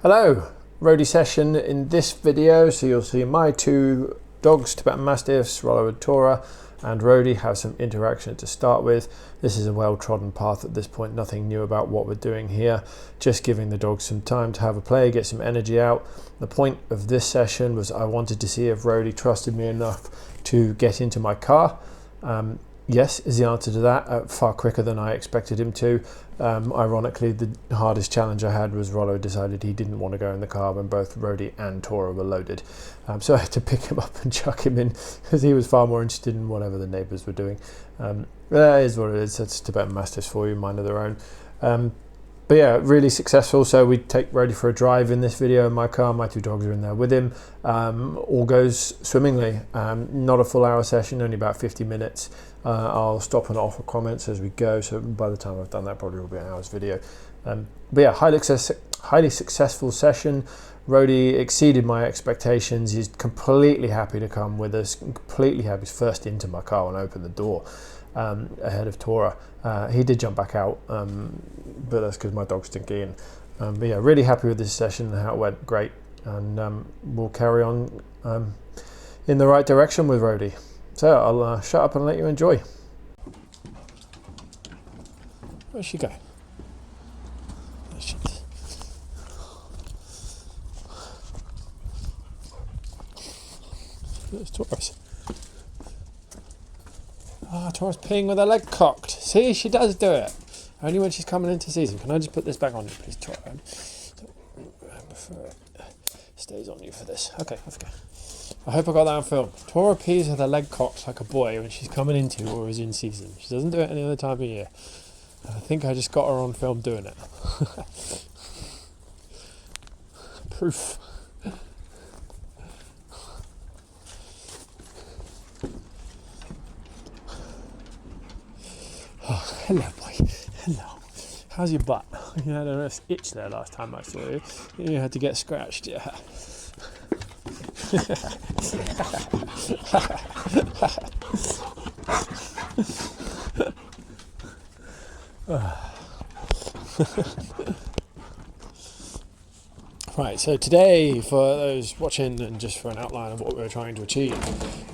Hello, Roadie session in this video. So you'll see my two dogs, Tibetan Mastiffs, Rollo and Tora, and Roadie have some interaction to start with. This is a well-trodden path at this point, nothing new about what we're doing here, just giving the dogs some time to have a play, get some energy out. The point of this session was I wanted to see if Roadie trusted me enough to get into my car. Yes is the answer to that, far quicker than I expected him to. Ironically, the hardest challenge I had was Rollo decided he didn't want to go in the car when both Roadie and Tora were loaded. So I had to pick him up and chuck him in because he was far more interested in whatever the neighbours were doing. That is what it is. That's Tibetan Mastiffs for you, mind of their own. But yeah, really successful. So we take Roadie for a drive in this video in my car. My two dogs are in there with him. All goes swimmingly. Not a full hour session, only about 50 minutes. I'll stop and offer comments as we go. So by the time I've done that, probably will be an hour's video. But yeah, highly successful session. Roadie exceeded my expectations. He's completely happy to come with us. Completely happy. He's first into my car when I opened the door. Ahead of Tora. He did jump back out, but that's because my dog's stinky. And but yeah, really happy with this session and how it went. Great, and we'll carry on in the right direction with Roadie. So I'll shut up and let you enjoy. Where'd she go? There she is. There's Taurus. Ah, Tora's peeing with her leg cocked. See, she does do it. Only when she's coming into season. Can I just put this back on you, please, Tora? Before it stays on you for this. Okay, let's go. I hope I got that on film. Tora pees with her leg cocked like a boy when she's coming into or is in season. She doesn't do it any other time of year. I think I just got her on film doing it. Proof. Oh, hello, boy. Hello. How's your butt? You had a nice itch there last time I saw you. You had to get scratched, yeah. Right, so today, for those watching and just for an outline of what we were trying to achieve,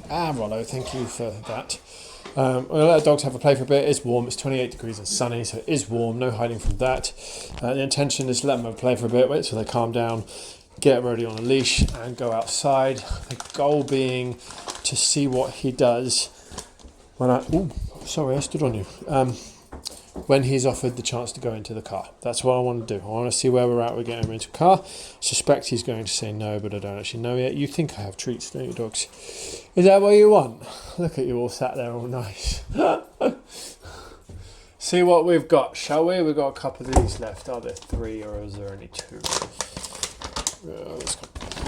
Rollo, thank you for that. We'll let the dogs have a play for a bit. It's warm, it's 28 degrees and sunny, so it is warm, no hiding from that. The intention is to let them have a play for a bit, wait till they calm down, get Roadie on a leash and go outside. The goal being to see what he does when I stood on you. When he's offered the chance to go into the car. That's what I want to do. I want to see where we're at with getting him into the car. Suspect he's going to say no, but I don't actually know yet. You think I have treats, don't you, dogs? Is that what you want? Look at you all sat there all nice. See what we've got, shall we? We've got a couple of these left. Are there 3 or is there only 2? Let's go.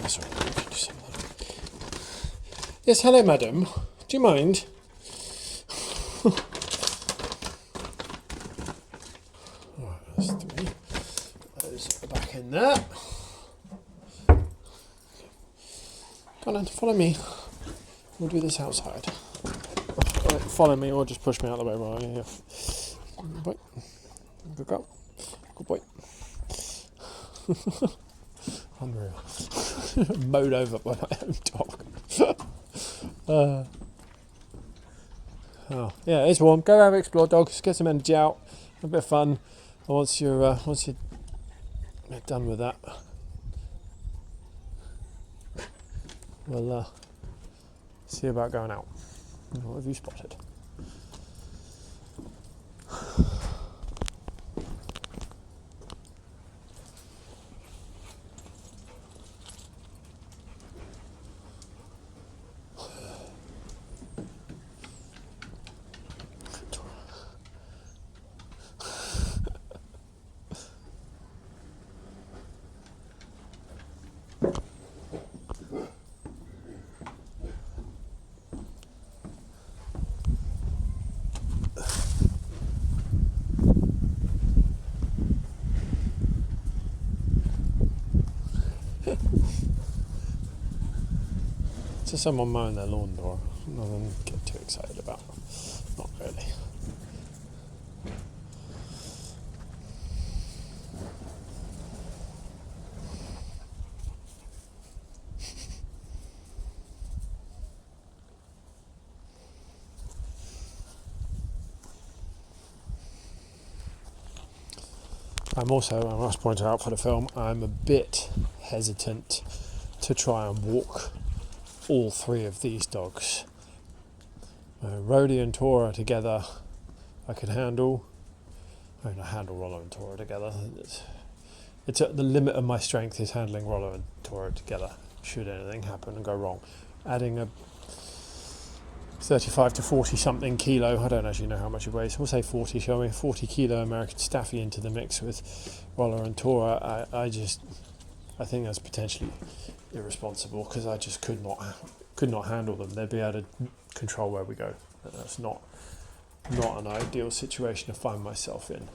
Sorry, we can do some of that. Yes, hello, madam. Do you mind? That's 3. Those are back in there. Come on, follow me. We'll do this outside. Follow me or just push me out of the way. Right? Yeah. Good boy. Good girl. Good boy. Unreal. Mowed over by my own dog. Oh yeah, it's warm. Go have explore, dogs. Get some energy out. A bit of fun. Once you're done with that, we'll see about going out. What have you spotted? To someone mowing their lawn, Tora. Nothing to get too excited about. Not really. I'm also, I must point out for the film, I'm a bit hesitant to try and walk all three of these dogs. Roadie and Tora together I could handle. I mean, I handle Rollo and Tora together. It's at the limit of my strength is handling Rollo and Tora together, should anything happen and go wrong. Adding a 35 to 40 something kilo, I don't actually know how much it weighs, we'll say 40, shall we, 40 kilo American Staffy into the mix with Rollo and Tora, I think that's potentially irresponsible, because I just could not handle them. They'd be able to control where we go. That's not an ideal situation to find myself in.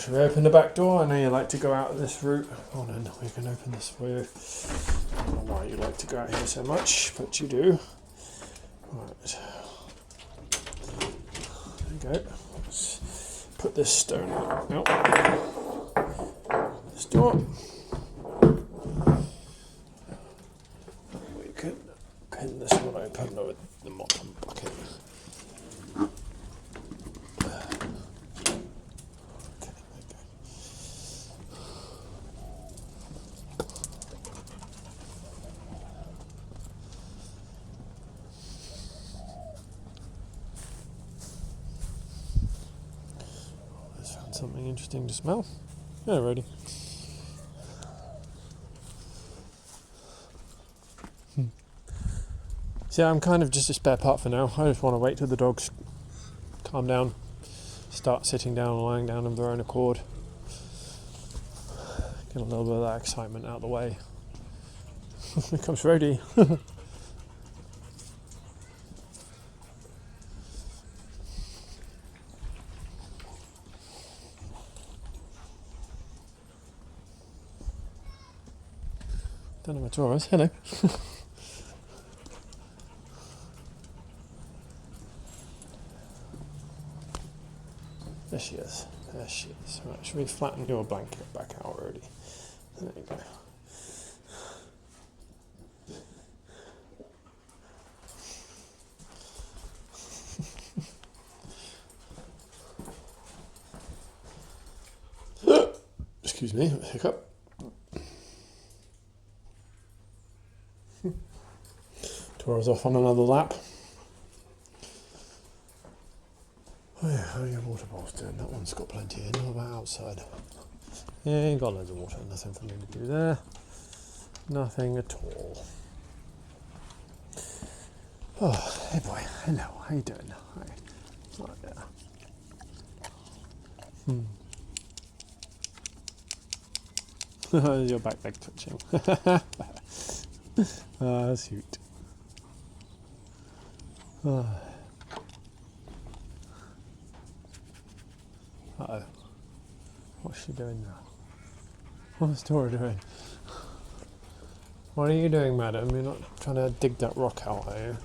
Should we open the back door? I know you like to go out this route. Oh no, we can open this for you. I don't know why you like to go out here so much, but you do. Right. There you go. Let's put this stone out. This door. We can pin this one open with the mop and bucket. Something interesting to smell. Yeah, Roadie. So yeah, I'm kind of just a spare part for now. I just want to wait till the dogs calm down, start sitting down and lying down of their own accord. Get a little bit of that excitement out of the way. Here comes Roadie. Don't know where Tora is. Hello. There she is. There she is. Right, should we flatten your blanket back out already? There you go. Excuse me, hiccup. Tora's off on another lap. Oh yeah, how are your water bowls doing? That one's got plenty in. What about outside? Yeah, you got loads of water. Nothing for me to do there. Nothing at all. Oh, hey boy. Hello. How you doing? Hi. Right there. Your back leg twitching. Sweet. Uh-oh. What's she doing now? What's Tora doing? What are you doing, madam? You're not trying to dig that rock out, are you?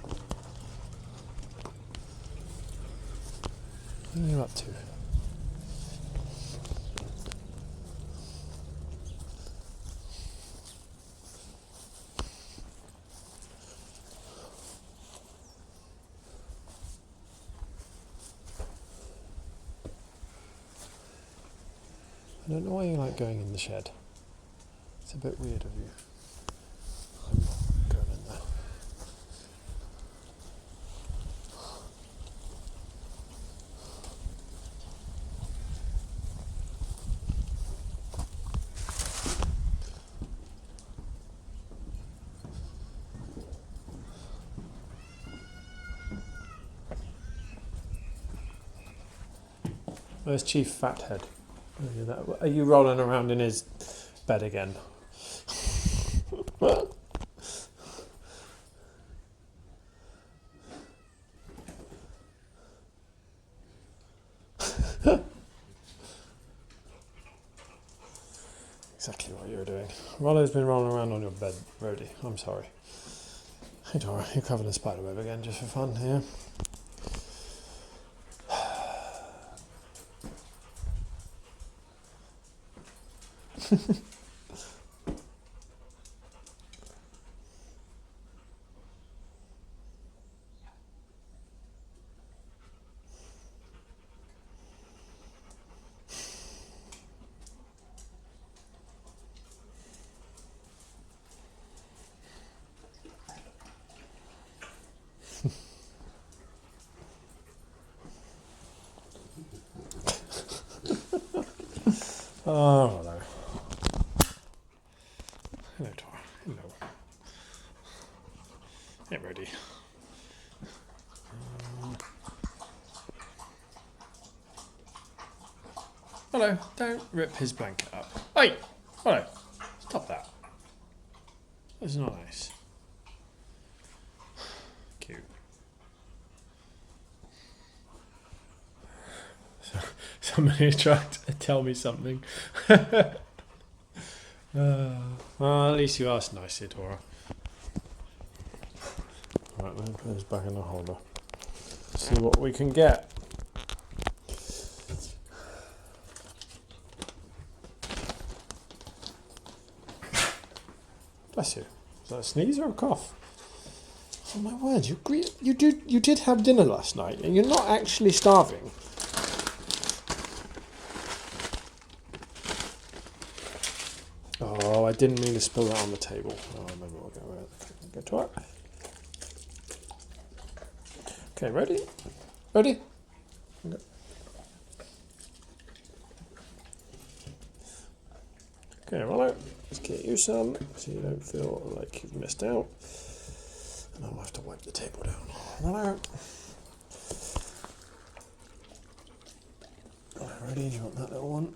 What are you up to? I don't know why you like going in the shed. It's a bit weird of you. I'm not going in there. Where's Chief Fathead? Are you rolling around in his bed again? Exactly what you're doing. Rollo's been rolling around on your bed, Roadie. I'm sorry. Hey Tora, you're covered in spiderweb again just for fun, yeah? Oh, hello. Hello, Tora. Hello. Hey, Roadie. Hello. Don't rip his blanket up. Hey! Hello. Stop that. That's not nice. Cute. So, somebody tried to tell me something. Well, at least you asked nicely, Tora. Right, then put this back in the holder. See what we can get. Bless you. Is that a sneeze or a cough? Oh my word! You did have dinner last night, and you're not actually starving. Oh, I didn't mean to spill that on the table. Oh, maybe we'll go to it. Okay, ready? Ready? Okay. Okay, right. Let's get you some, so you don't feel like you've missed out. And I'll have to wipe the table down. Right. Ready? Do you want that little one?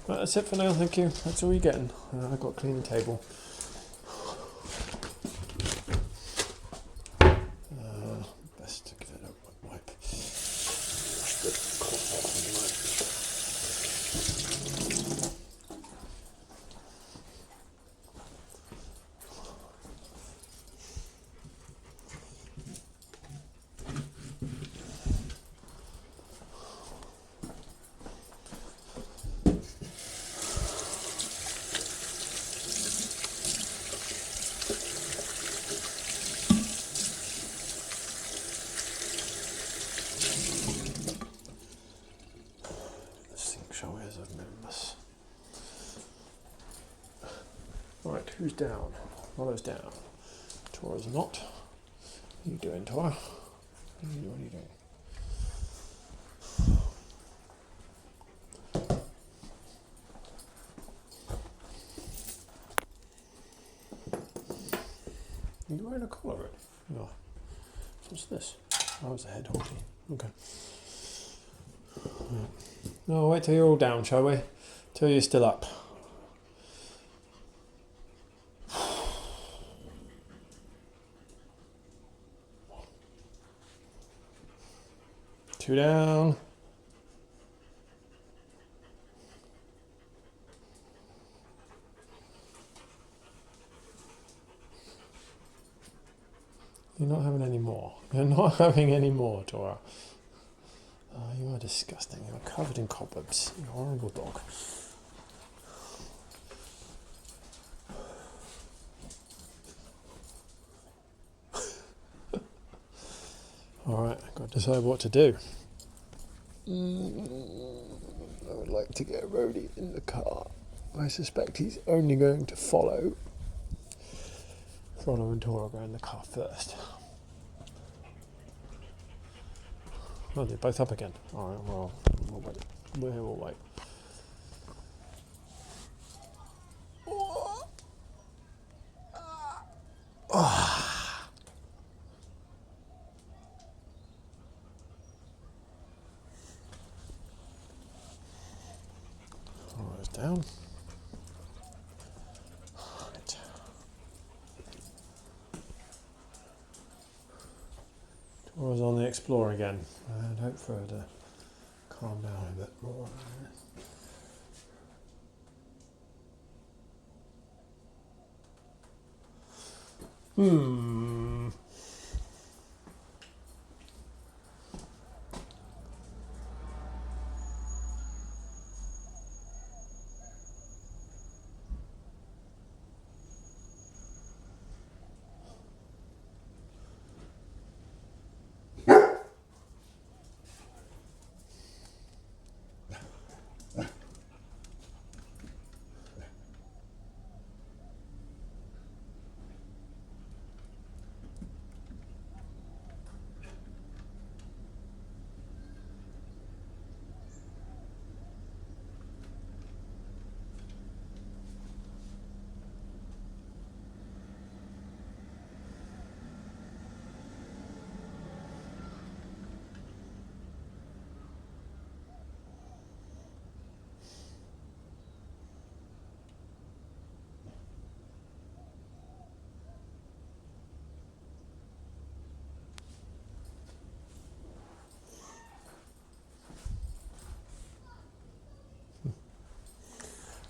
Right, that's it for now, thank you. That's all you're getting. I've got to clean the table. Best to give it a wipe. Wash the cloth off Right, who's down? Rollo's down. Tora's not. What are you doing, Tora? What are you doing? Are you wearing a collar? No. What's this? Oh, it's a head hoodie. Okay. No, wait till you're all down, shall we? Till you're still up. Two down. You're not having any more. You're not having any more, Tora. Oh, you are disgusting. You're covered in cobwebs. You're a horrible dog. Alright, I've got to decide what to do. I would like to get Roadie in the car. I suspect he's only going to follow Rollo and Tora go in the car first. Oh, they're both up again. Alright, well, we'll wait. We'll wait. Tora's down. Right. Tora's on the Explorer again. I'd hope for her to calm down a bit more.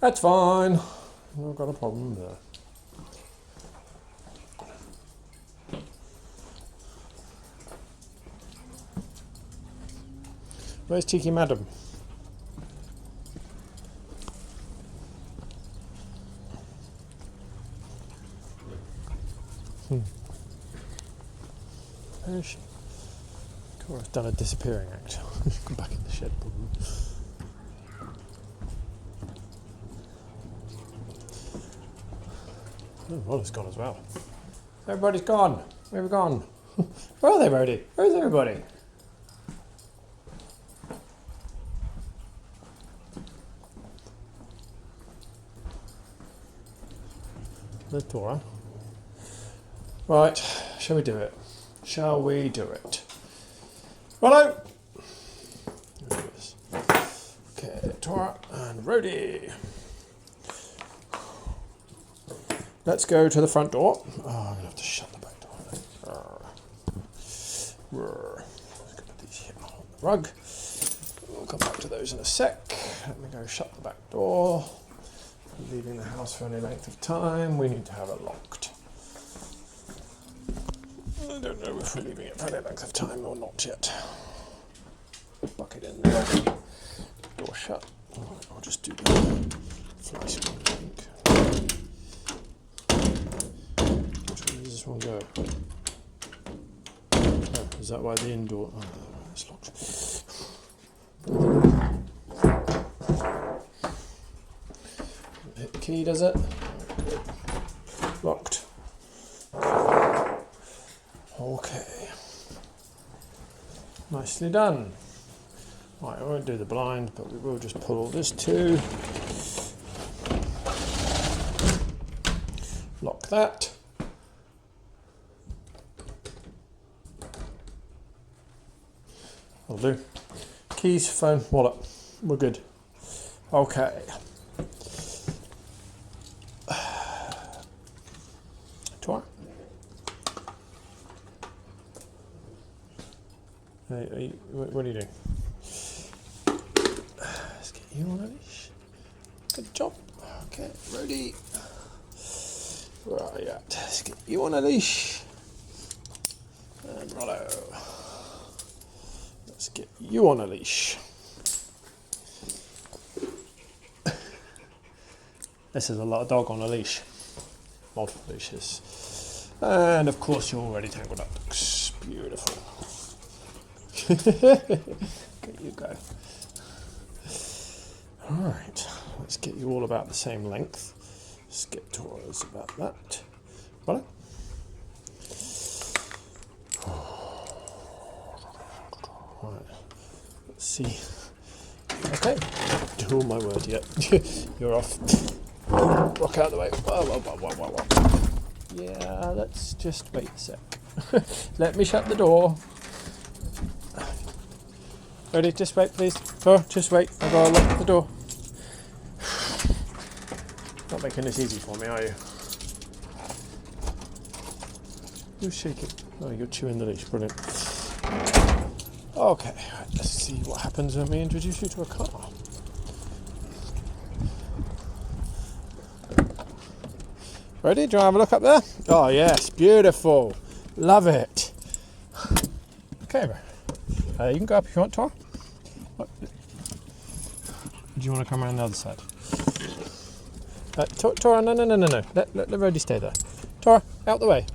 That's fine. I've got a problem there. Where's Cheeky Madam? Where is she? Tora's done a disappearing act. She's gone back in the shed probably. Oh, Roller's gone as well. Everybody's gone. Where have we gone? Where are they, Roadie? Where's everybody? There's Tora. Right, shall we do it? Shall we do it? Righto! There it is. Okay, Tora and Roadie. Let's go to the front door. Oh, I'm going to have to shut the back door. Let's go put these here on the rug. We'll come back to those in a sec. Let me go shut the back door. Leaving the house for any length of time, we need to have it locked. I don't know if we're leaving it for any length of time or not yet. Bucket in there. Door shut. I'll just do the fly screen, I think. Which way does this one go? Oh, is that why the indoor... Oh, it's locked. Hit the key, does it? Locked. Okay. Nicely done. Right, I won't do the blind, but we will just pull all this too. Lock that. Will do. Keys, phone, wallet. We're good. Okay. Tora? Hey, what are you doing? Let's get you on a leash. Good job. Okay, Roadie. Where are you at? Let's get you on a leash. And Rollo. Let's get you on a leash. This is a lot of dog on a leash. Multiple leashes. And of course you're already tangled up. Beautiful. Okay, you go. Alright, let's get you all about the same length. Let's get Tora's about that. Right. Right. Let's see. Okay. Oh my word, yeah. You're off. Rock out of the way. Whoa. Yeah, let's just wait a sec. Let me shut the door. Ready? Just wait, please. Tora, just wait. I've got to lock the door. Not making this easy for me, are you? Who's shaking? Oh, you're chewing the leash. Brilliant. Okay, let's see what happens when we introduce you to a car. Ready? Do you want to have a look up there? Oh yes, beautiful. Love it. Okay, you can go up if you want, Tora. Do you want to come around the other side? Tora, no. Let Roadie stay there. Tora, out the way.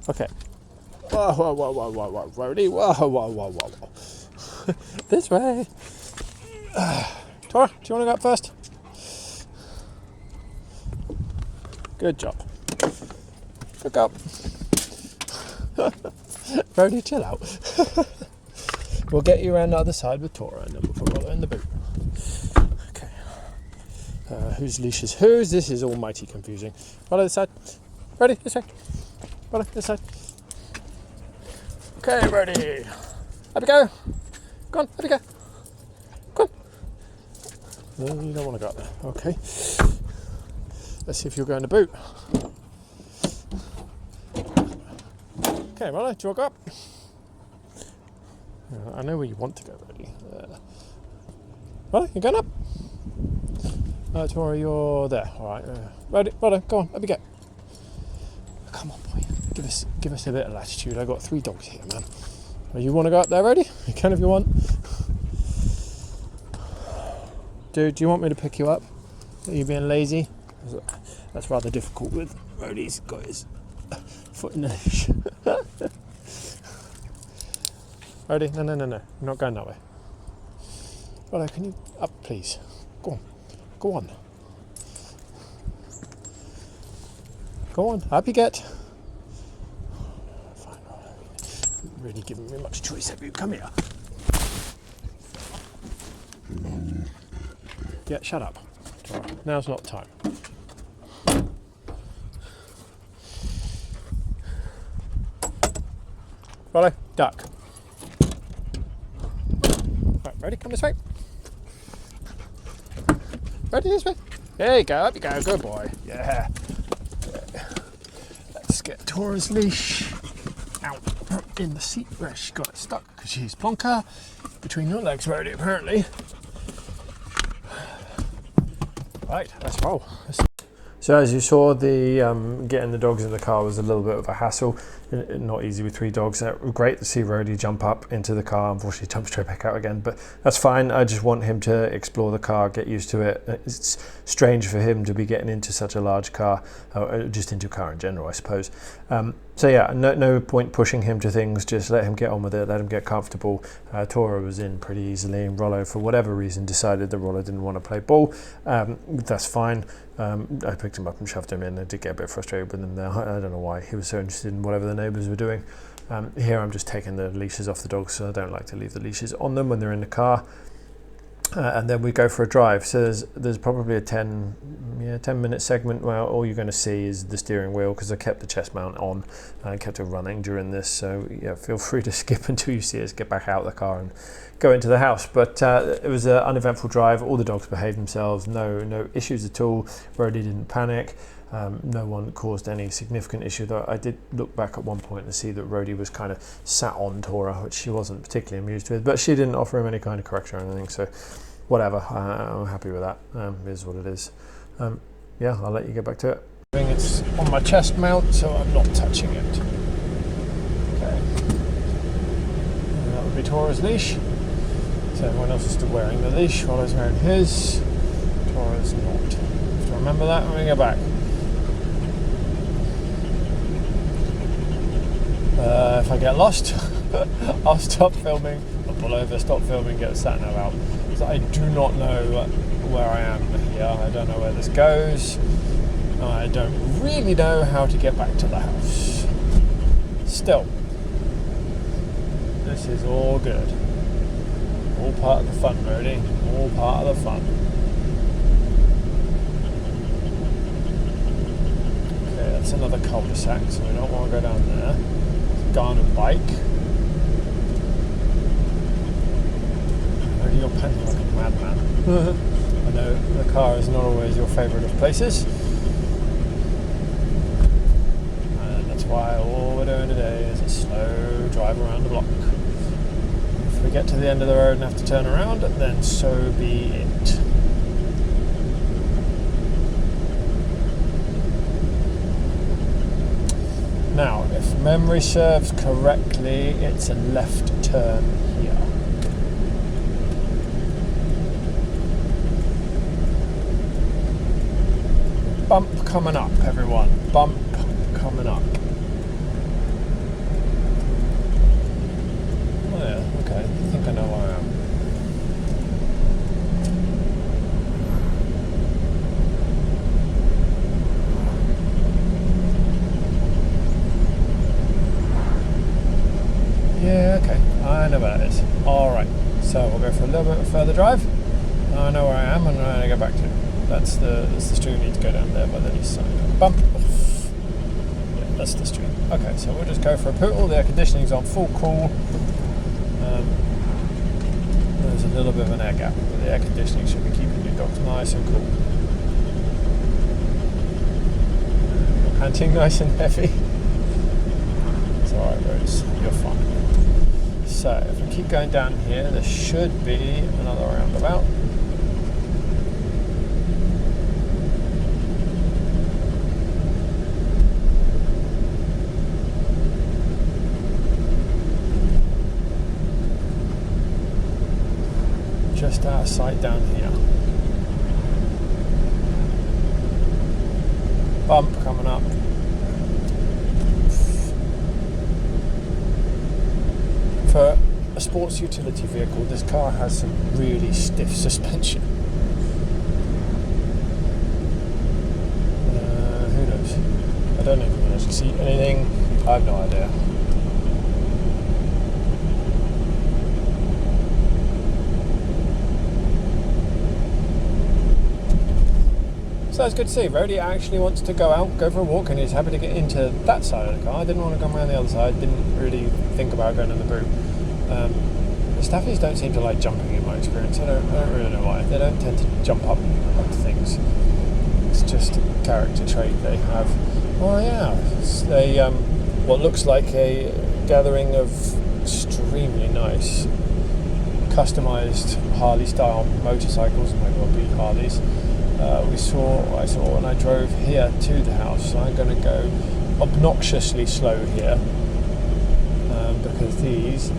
Okay. Whoa, Roadie. Whoa. This way. Tora, do you want to go up first? Good job. Good girl. Roadie, chill out. We'll get you around the other side with Tora and then we'll put Rollo in the boot. Okay. Whose leash is whose? This is almighty confusing. Rollo this side. Ready? This way. Rollo this side. Okay, ready. Up you go. Go on, up you go. Go on. No, you don't want to go up there. Okay. Let's see if you'll go in the boot. Okay, Rollo, do you want to go up? I know where you want to go, Roadie. Rollo, you're going up? Tora, you're there. All right. Roadie, go on, let me go. Come on, boy. Give us a bit of latitude. I've got 3 dogs here, man. You want to go up there, Roadie? You can if you want. Do you want me to pick you up? Are you being lazy? That's rather difficult with Roadie's got his foot in the leash. Roadie, no. You're not going that way. Roadie, can you up, please? Go on. Go on, up you get. Fine, Roadie. Really giving me much choice, have you? Come here. Yeah, shut up. Now's not the time. Roadie, duck. Right, Roadie, come this way. Roadie, this way. There you go, up you go, good boy. Yeah. Let's get Tora's leash out in the seat where she got it stuck because she's plonker between your legs, Roadie, apparently. Right, let's roll. So as you saw, the getting the dogs in the car was a little bit of a hassle. Not easy with 3 dogs. Great to see Roadie jump up into the car. Unfortunately, jump straight back out again, but that's fine. I just want him to explore the car, get used to it. It's strange for him to be getting into such a large car, just into a car in general, I suppose. So yeah, no point pushing him to things. Just let him get on with it. Let him get comfortable. Tora was in pretty easily, and Rollo, for whatever reason, decided that Rollo didn't want to play ball. That's fine. I picked him up and shoved him in. I did get a bit frustrated with him there. I don't know why. He was so interested in whatever the neighbours were doing. Here I'm just taking the leashes off the dogs, so I don't like to leave the leashes on them when they're in the car. And then we go for a drive. So there's probably a 10-minute segment where all you're going to see is the steering wheel, because I kept the chest mount on and I kept it running during this. So yeah, feel free to skip until you see us get back out of the car and go into the house. But it was an uneventful drive. All the dogs behaved themselves. No issues at all. Roadie didn't panic. No one caused any significant issue, though I did look back at one point and see that Roadie was kind of sat on Tora, which she wasn't particularly amused with, but she didn't offer him any kind of correction or anything, so whatever. I'm happy with that. It is what it is. Yeah, I'll let you get back to it. It's on my chest mount, so I'm not touching it. Okay. And that would be Tora's leash. So everyone else is still wearing the leash while I was wearing his. Tora's not. You have to remember that when we go back. If I get lost, I'll stop filming, I'll pull over, stop filming, get the sat nav out. So I do not know where I am here. I don't know where this goes. I don't really know how to get back to the house. Still, this is all good. All part of the fun, Roadie. All part of the fun. Okay, that's another cul-de-sac, so we don't want to go down there. Go on a bike. Oh, you're panting like a madman. I know the car is not always your favourite of places. And that's why all we're doing today is a slow drive around the block. If we get to the end of the road and have to turn around, then so be it. Now, if memory serves correctly, it's a left turn here. Bump coming up, everyone. Bump coming up. Oh yeah, okay. I think I know where I am. Yeah, okay, I know where that is. Alright, so we'll go for a little bit further drive. I know where I am and I'm going to go back to. That's the stream. We need to go down there by the east side. Bump. Yeah, that's the stream. Okay, so we'll just go for a poodle. The air conditioning's on full cool. There's a little bit of an air gap, but the air conditioning should be keeping your dogs nice and cool. Panting nice and heavy. It's alright, Rose. You're fine. So if we keep going down here, there should be another roundabout. sight down here. Bump coming up. For a sports utility vehicle, this car has some really stiff suspension. Who knows? I don't even actually see anything. I have no idea. So it's good to see. Roadie actually wants to go out, go for a walk, and he's happy to get into that side of the car. I didn't want to come around the other side, didn't really think about going in the boot. The staffies don't seem to like jumping in my experience. I don't really know why. They don't tend to jump up onto things. It's just a character trait they have. Oh yeah, they what looks like a gathering of extremely nice customised Harley style motorcycles, might well be Harleys. I saw when I drove here to the house. So I'm going to go obnoxiously slow here because these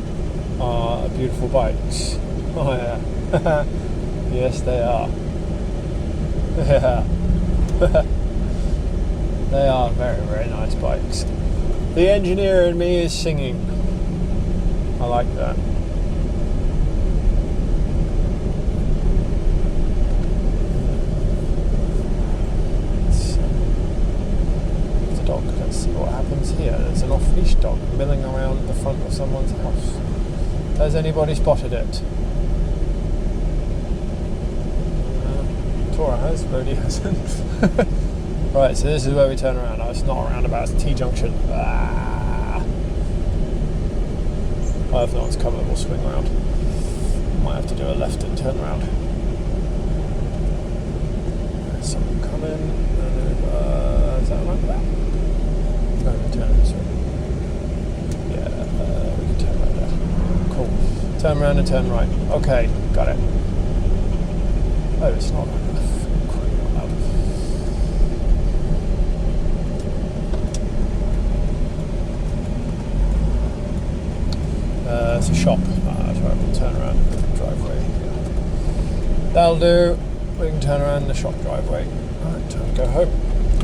are beautiful bikes. Oh yeah, yes they are. Yeah, they are very, very nice bikes. The engineer in me is singing. I like that. Let's see what happens here. There's an off-leash dog milling around the front of someone's house. Has anybody spotted it? Tora has, Roadie hasn't. Right, so this is where we turn around. Oh, it's not a roundabout, it's a T-junction. Ah. I have no one's covered, we'll swing around. Might have to do a left and turn around. There's someone coming. Is that a roundabout? No, we turn this way. Yeah, we can turn right there. Cool. Turn around and turn right. Okay, got it. Oh, it's not loud. It's a shop. That's right, we'll turn around the driveway. Yeah. That'll do. We can turn around the shop driveway. Alright, time to go home.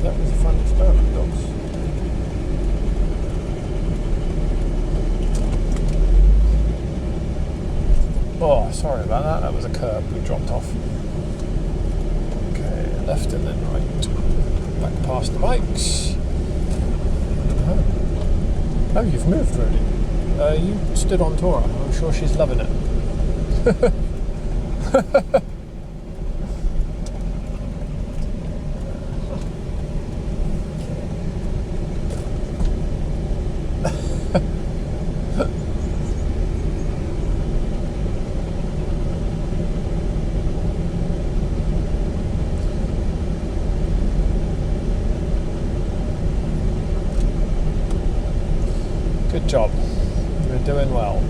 That was a fun experiment, dogs. Oh, sorry about that. That was a curb we dropped off. Okay, left and then right. Back past the bikes. Oh, you've moved already. You stood on Tora. I'm sure she's loving it. Good job. You're doing well.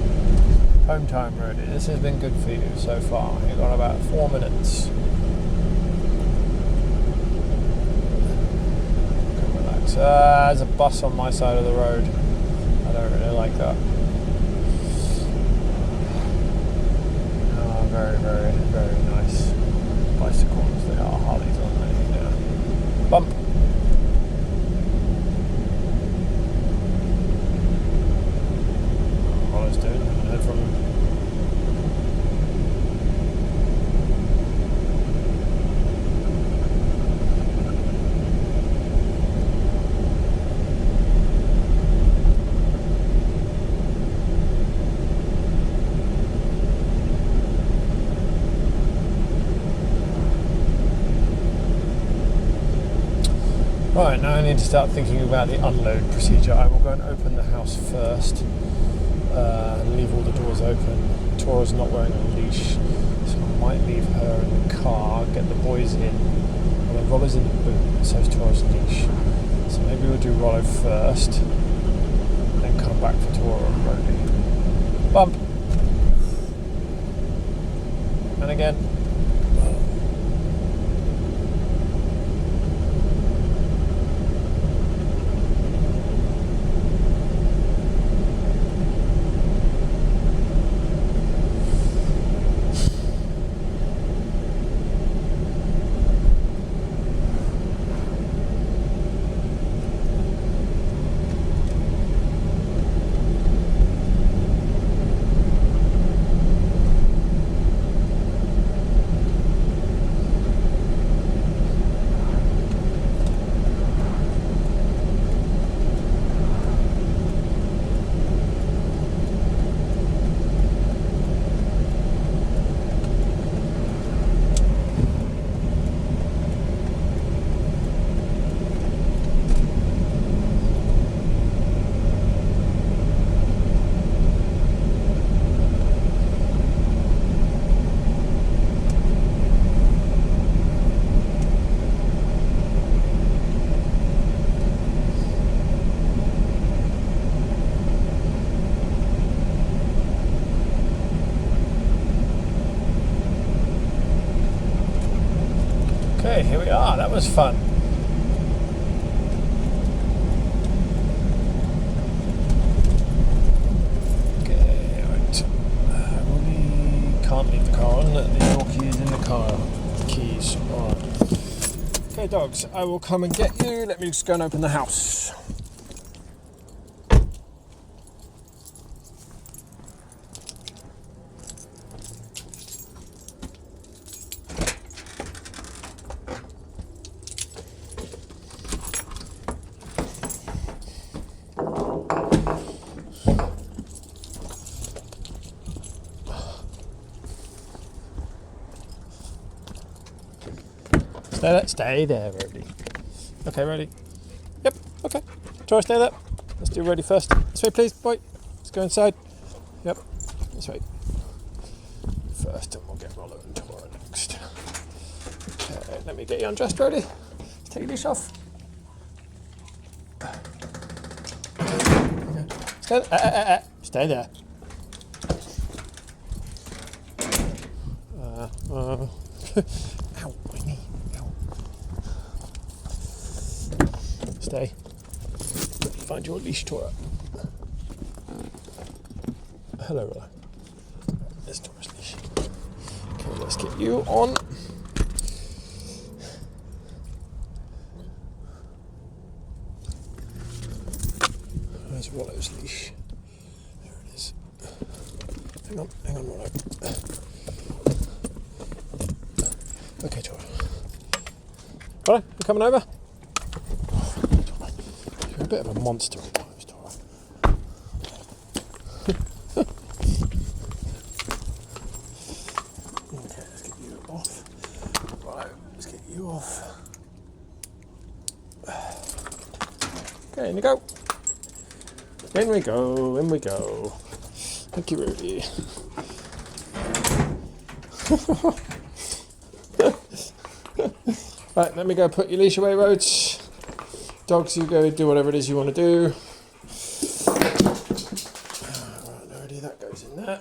Home time, Roadie. This has been good for you so far. You've got about 4 minutes. Can relax. There's a bus on my side of the road. I don't really like that. Oh, very, very, very nice bicycles. They are Harleys, aren't they? Yeah. Bump. From right, now I need to start thinking about the unload procedure. I will go and open the house first. Leave all the doors open. Tora's not wearing a leash, so I might leave her in the car, get the boys in, and then Rollo's in the boot, so is Tora's leash. So maybe we'll do Rollo first, then come back for Tora and Roadie. Bump! And again. Okay, here we are. That was fun. Okay, right. We can't leave the car on. The Yorkie is in the car. Keys. Alright. Okay, dogs, I will come and get you. Let me just go and open the house. Stay there, Roadie. Okay, Roadie. Yep, okay. Tora, stay there. Let's do Roadie first. This way, please, boy. Let's go inside. Yep, this way. First, and we'll get Rollo and Tora next. Okay, let me get you undressed, Roadie. Let's take your leash off. Okay. Stay there. Ow, my knee. Ow. Stay. Find your leash, Tora. Hello, Rollo. There's Tora's leash. Okay, let's get you on. There's Rollo's leash. There it is. Hang on, Rollo. Okay, Tora. Rollo, you coming over? You're a bit of a monster at times, Tora. Okay, let's get you off. Right, let's get you off. Okay, in you go. In we go, in we go. Thank you, Roadie. Right, let me go put your leash away, Roads. Dogs, you go do whatever it is you want to do. Right, Roadie, that goes in there.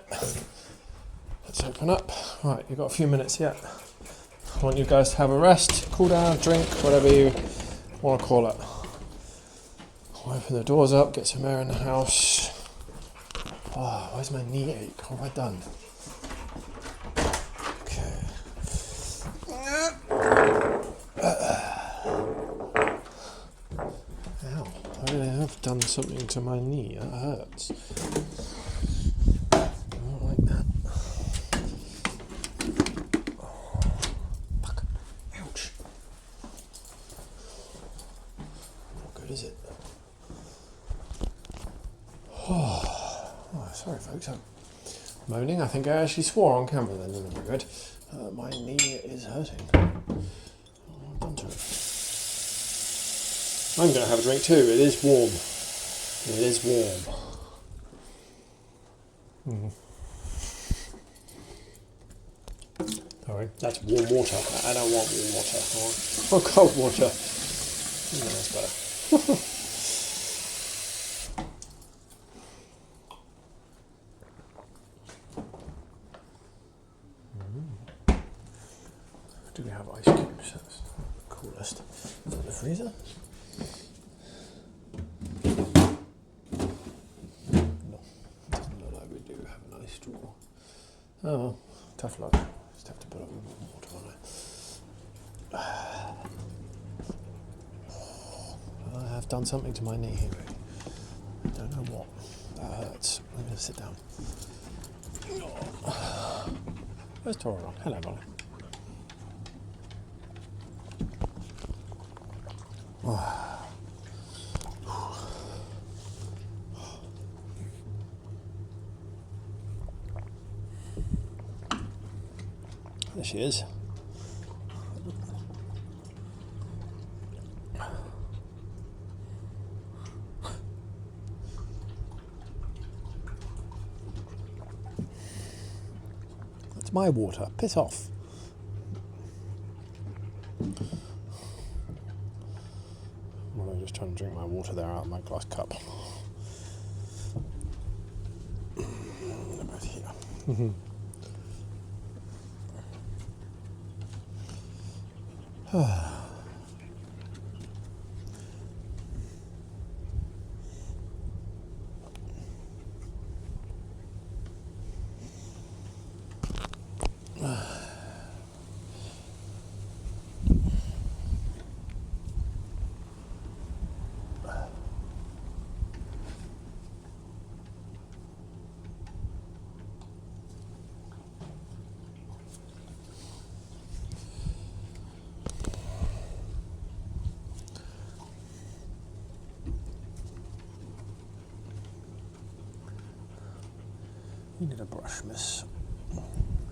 Let's open up. Right, you've got a few minutes yet. I want you guys to have a rest, cool down, drink, whatever you want to call it. I'll open the doors up, get some air in the house. Oh, where's my knee ache? What have I done? Okay. Ow, I have done something to my knee. That hurts. I don't like that. Oh, fuck. Ouch. Not good, is it? Oh, sorry folks, I'm moaning. I think I actually swore on camera then, didn't I? Good. My knee is hurting. What done to it? I'm going to have a drink too. It is warm. It is warm. Sorry, that's warm water. I don't want warm water. I want cold water. Yeah, that's better. Do we have ice cubes? That's the coolest. Is that the freezer? No, doesn't look like we do have an ice drawer. Oh well, tough luck. Just have to put up with more water on it. I have done something to my knee here. I don't know what. That hurts. I'm going to sit down. Where's Tora on? Hello, Molly. There she is. That's my water. Piss off. Well, I'm just trying to drink my water there out of my glass cup. About here. You need a brush, miss.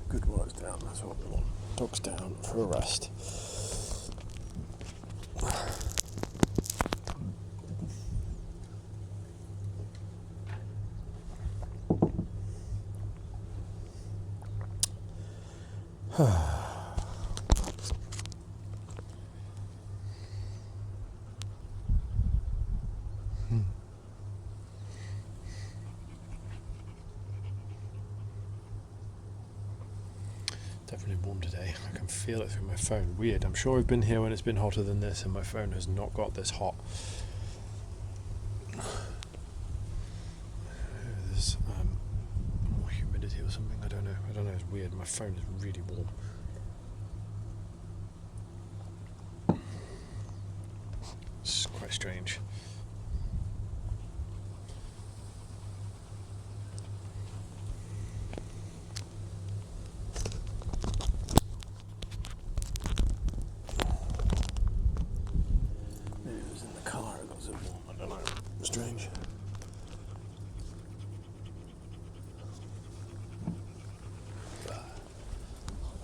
Good work's down, that's what we want. Dog's down for a rest. Definitely warm today. I can feel it through my phone. Weird. I'm sure I've been here when it's been hotter than this and my phone has not got this hot. There's more humidity or something. I don't know. It's weird. My phone is really warm. It's quite strange. Strange.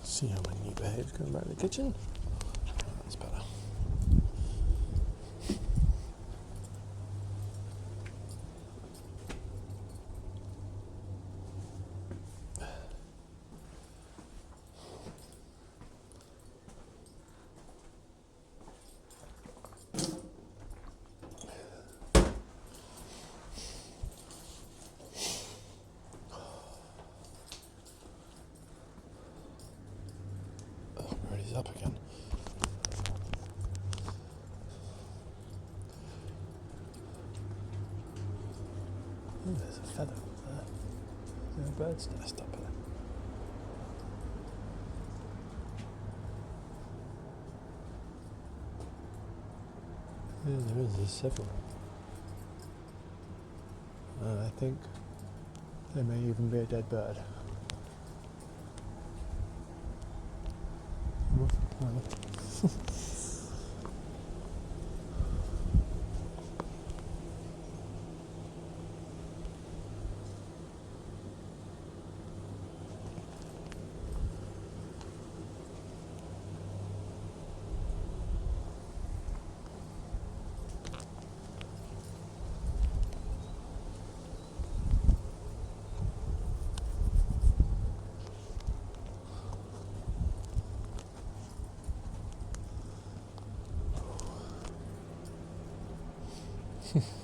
See how my knee behaves going back to the kitchen. That's better. Up again. Ooh, there's a feather up there. There's a bird's nest up there. Yeah, there's several. I think there may even be a dead bird.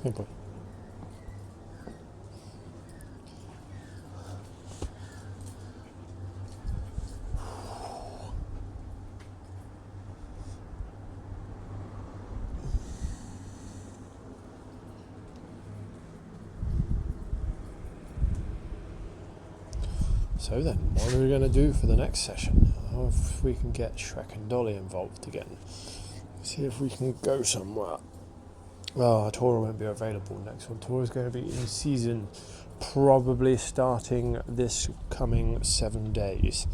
Hey boy. So then, what are we going to do for the next session? If we can get Shrek and Dolly involved again. See if we can go somewhere. Oh, Tora won't be available next one. Tora's going to be in season, probably starting this coming 7 days.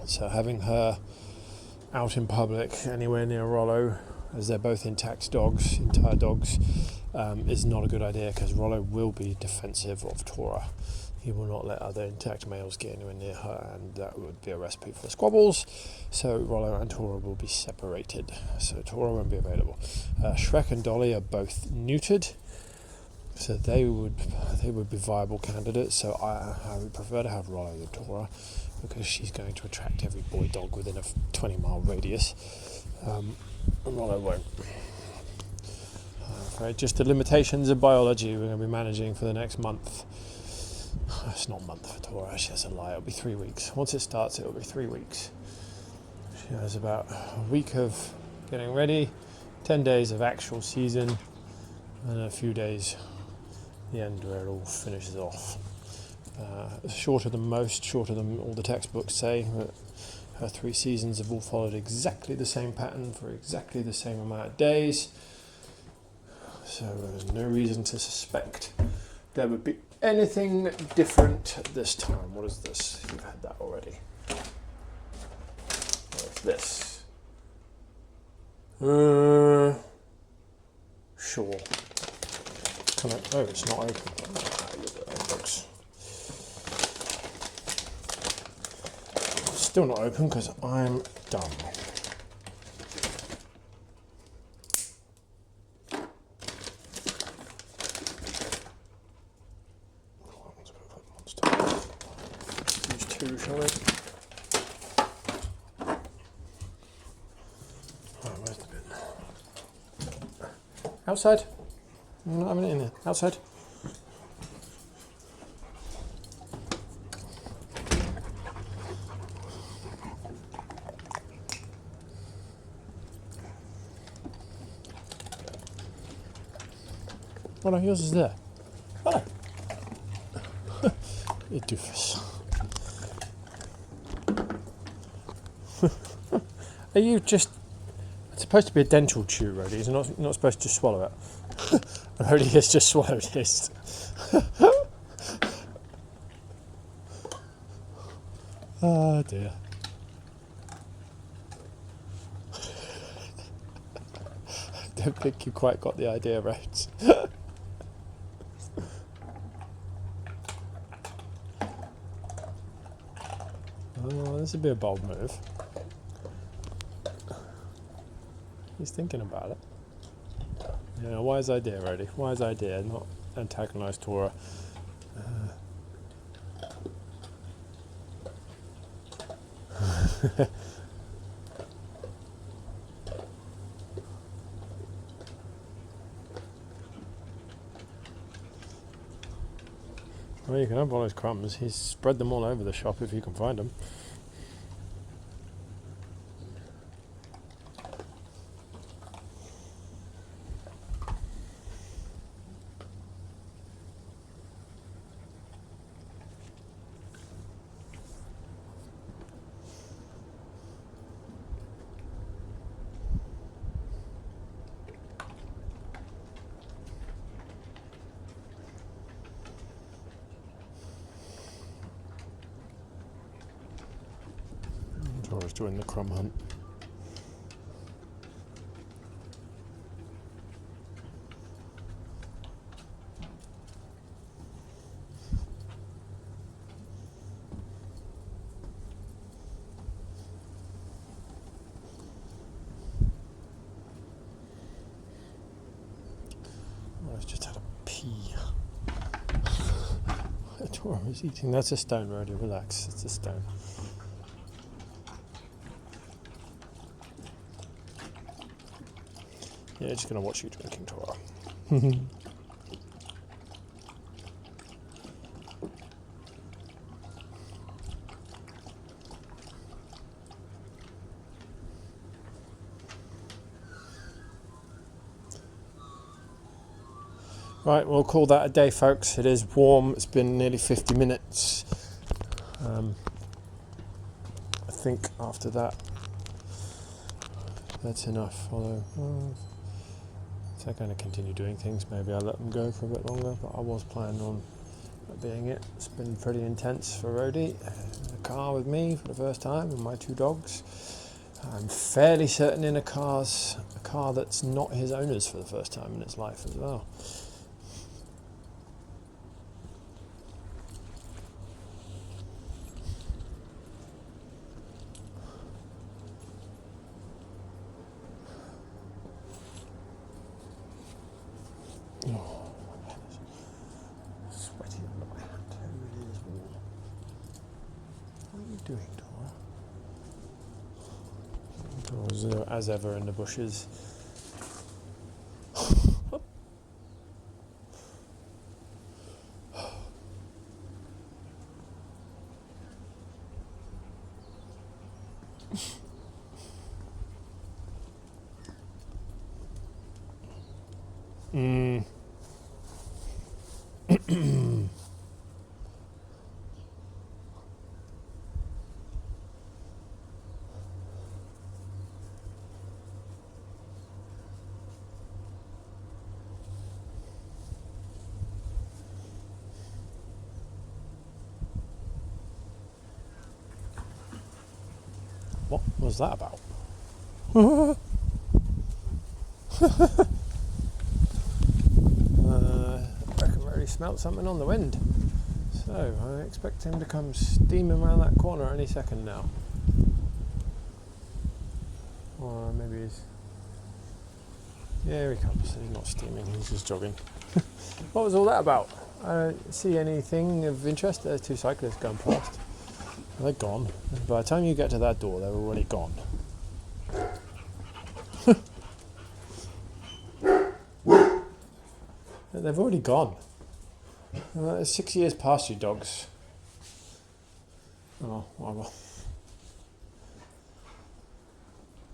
So having her out in public anywhere near Rollo, as they're both intact dogs, entire dogs, is not a good idea because Rollo will be defensive of Tora. He will not let other intact males get anywhere near her, and that would be a recipe for squabbles. So Rollo and Tora will be separated. So Tora won't be available. Shrek and Dolly are both neutered, so they would be viable candidates. So I would prefer to have Rollo than Tora because she's going to attract every boy dog within a 20-mile radius. And Rollo won't. Right, just the limitations of biology we're going to be managing for the next month. It's not a month for Tora, actually that's a lie, it'll be 3 weeks. Once it starts, it'll be 3 weeks. There's about a week of getting ready, 10 days of actual season, and a few days at the end where it all finishes off. Shorter than most, shorter than all the textbooks say, but her 3 seasons have all followed exactly the same pattern for exactly the same amount of days. So there's no reason to suspect there would be anything different this time. What is this? You've had that already. What's this? Sure. Oh, it's not open. Folks. Still not open because I'm done. Use 2, shall we? Right, where's the bin? Outside. I'm not having it in there. Outside. Oh no, yours is there. Oh. You doofus. Are you just... It's supposed to be a dental chew, Roadie. It's not supposed to swallow it. Roadie has just swallowed his. Oh dear. I don't think you quite got the idea right. Oh, this would be a bold move. He's thinking about it. Yeah, wise idea, Roadie. Wise idea, not antagonise Tora. Well, you can have all those crumbs. He's spread them all over the shop if you can find them. Tora's doing the crumb hunt. Tora's just had a pee. Tora is eating. That's a stone, Roadie. Relax. It's a stone. Yeah, just going to watch you drinking, Tora. Right, we'll call that a day, folks. It is warm. It's been nearly 50 minutes. I think after that, that's enough. Although, if they're going to continue doing things, maybe I'll let them go for a bit longer, but I was planning on that being it. It's been pretty intense for Roadie. In a car with me for the first time with my 2 dogs. I'm fairly certain in a car that's not his owner's for the first time in its life as well. Oh, my hand is sweaty under my hand. It really is warm. What are you doing, Tora? Tora's as ever in the bushes. What was that about? I reckon Roadie smelt something on the wind. So I expect him to come steaming around that corner any second now. Or maybe he's... Yeah, here he comes. He's not steaming, he's just jogging. What was all that about? I don't see anything of interest. There's two cyclists going past. They're gone. By the time you get to that door, they're already gone. They've already gone. It's 6 years past you, dogs. Oh, whatever.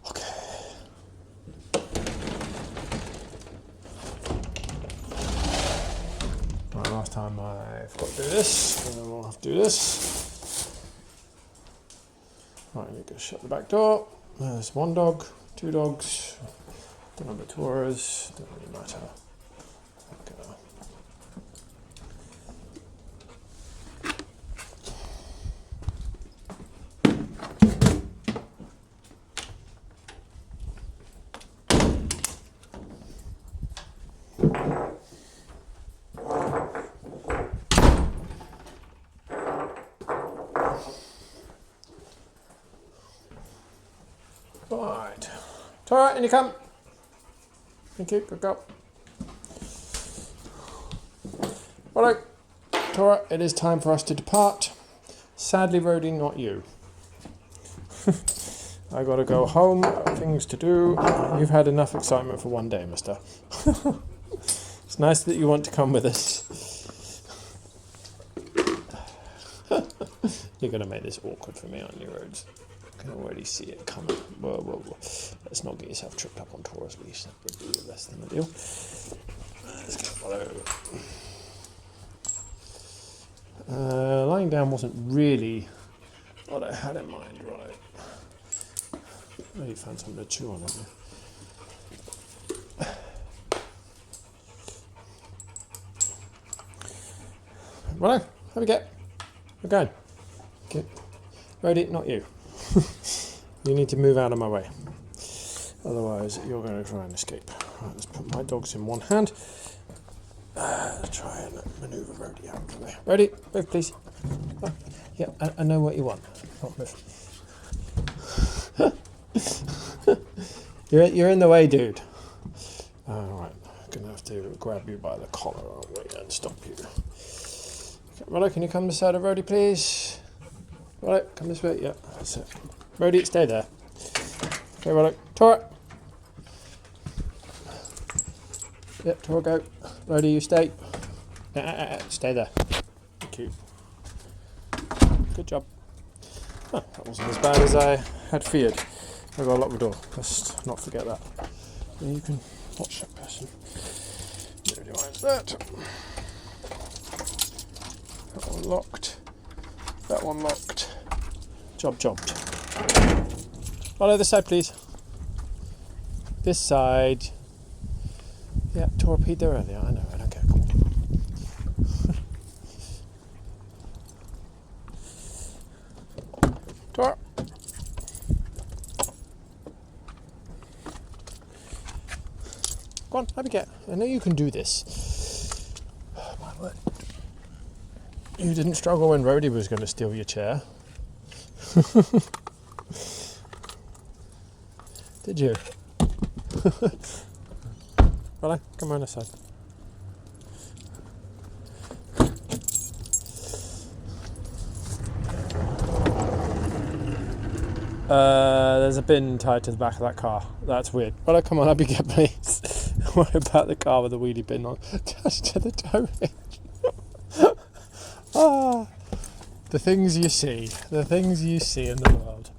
Okay. Right, last time I forgot to do this, and then we'll have to do this. Right, I need to shut the back door. There's one dog, two dogs. Don't know the Toras, don't really matter. Okay. Right. Tora, in you come. Thank you, good go. Alright, Tora, it is time for us to depart. Sadly, Roadie, not you. I gotta go home, things to do. You've had enough excitement for one day, mister. It's nice that you want to come with us. You're gonna make this awkward for me on your roads. I can already see it coming. Whoa, whoa, whoa. Let's not get yourself tripped up on Tora's leash. That would be less than ideal. Let's go follow. Lying down wasn't really what I had in mind, right? Really found something to chew on, haven't you? Righto, have a get. We're going. Okay. Roadie, not you. You need to move out of my way. Otherwise, you're going to try and escape. Right, let's put my dogs in one hand. Try and manoeuvre Roadie out of the way. Roadie, move please. Oh, yeah, I know what you want. Oh, move. You're in the way, dude. Alright, I'm going to have to grab you by the collar, aren't we, and stop you. Okay, Roadie, can you come this side of Roadie, please? Roadie, come this way. Yeah, that's it. Roadie, stay there. Okay, Roadie. Tora! Yep, Tora, go. Roadie, you stay. Stay there. Thank you. Good job. Oh, that wasn't as bad as I had feared. I got to lock the door. Let's not forget that. Yeah, you can watch that person. Really like that. That one locked. That one locked. Job jobbed. Follow this side, please. This side. Yeah, Tora peed there earlier. I know. I don't care. Come on. Tora. Go on, have a get. I know you can do this. Oh, my word. You didn't struggle when Roadie was going to steal your chair. Did you? Right, come around this side. There's a bin tied to the back of that car. That's weird. Right, come on, up you get, please. What about the car with the wheelie bin on attached to the tow hitch? Ah, the things you see. The things you see in the world.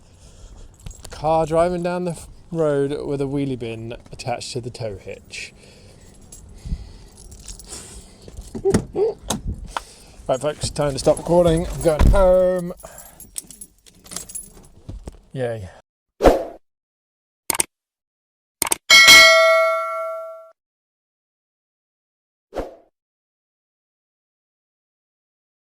A car driving down the road with a wheelie bin attached to the tow hitch. Right folks, time to stop recording. I'm going home. Yay.